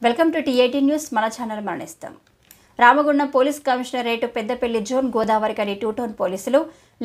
Welcome to టీ18 news. మన channel మరణిస్తాం. Ramagundam police commissionerate Peddapalli zone Godavarikhani 2 town పోలీసులు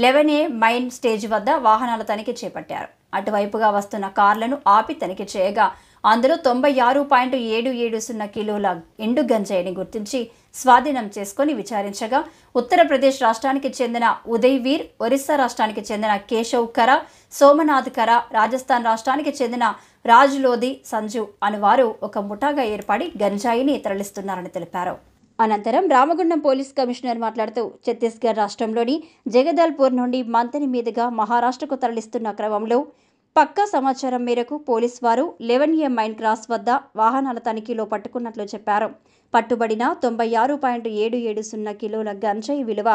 11A మైన్ స్టేజ్ వద్ద వాహనాల తనిఖీ చేపట్టారు. అటువైపుగా వస్తున్న కార్లను ఆపి తనిఖీ చేయగా అందులో 96.770 కిలోల ఎండు గంజాయిని గుర్తించి స్వాధీనం చేసుకుని విచారించగా ఉత్తరప్రదేశ్ రాష్ట్రానికి చెందిన ఉదయ్ వీర్, ఒరిస్సా రాష్ట్రానికి చెందిన కేశవ్ కర, సోమనాథ్ కర, రాజస్థాన్ రాష్ట్రానికి చెందిన రాజ్ లోధి సంజు అనువారు ఒక ముఠాగా ఏర్పడి గంజాయిని తరలిస్తున్నారని తెలిపారు. అనంతరం రామగుండం పోలీస్ కమిషనర్ మాట్లాడుతూ ఛత్తీస్గఢ్ రాష్ట్రంలోని జగదల్పూర్ నుండి మంతని మీదుగా మహారాష్ట్రకు తరలిస్తున్న క్రమంలో పక్కా సమాచారం మేరకు పోలీస్ వారు 11A మైన్ క్రాస్ వద్ద వాహనాల తనిఖీలో పట్టుకున్నట్లు చెప్పారు. పట్టుబడిన 96.770 కిలోల గంజాయి విలువ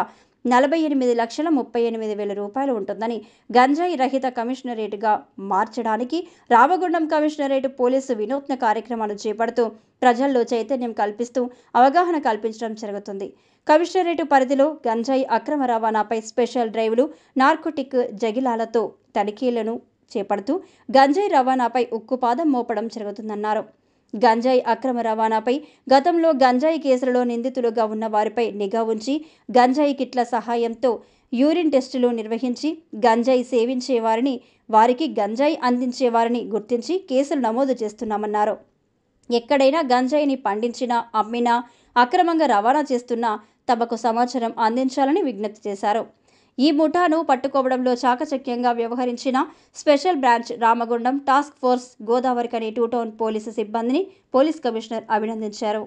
48,38,000 రూపాయలు ఉంటుందని, గంజాయి రహిత కమిషనరేట్గా మార్చడానికి రామగుండం కమిషనరేట్ పోలీసు వినూత్న కార్యక్రమాలు చేపడుతూ ప్రజల్లో చైతన్యం కల్పిస్తూ అవగాహన కల్పించడం జరుగుతుంది. కమిషనరేట్ పరిధిలో గంజాయి అక్రమ రవాణాపై స్పెషల్ డ్రైవ్లు, నార్కోటిక్ జగిలాలతో తనిఖీలను చేపడుతూ గంజాయి రవాణాపై ఉక్కుపాదం మోపడం జరుగుతుందన్నారు. గంజాయి అక్రమ రవాణాపై గతంలో గంజాయి కేసులలో నిందితులుగా ఉన్న వారిపై నిఘా ఉంచి గంజాయి కిట్ల సహాయంతో యూరిన్ టెస్టులు నిర్వహించి గంజాయి సేవించే వారిని, వారికి గంజాయి అందించే వారిని గుర్తించి కేసులు నమోదు చేస్తున్నామన్నారు. ఎక్కడైనా గంజాయిని పండించినా, అమ్మినా, అక్రమంగా రవాణా చేస్తున్నా తమకు సమాచారం అందించాలని విజ్ఞప్తి చేశారు. ఈ ముఠాను పట్టుకోవడంలో చాకచక్యంగా వ్యవహరించిన special branch Ramagundam task force Godavarikhani 2 town police సిబ్బందిని పోలీస్ కమిషనర్ అభినందించారు.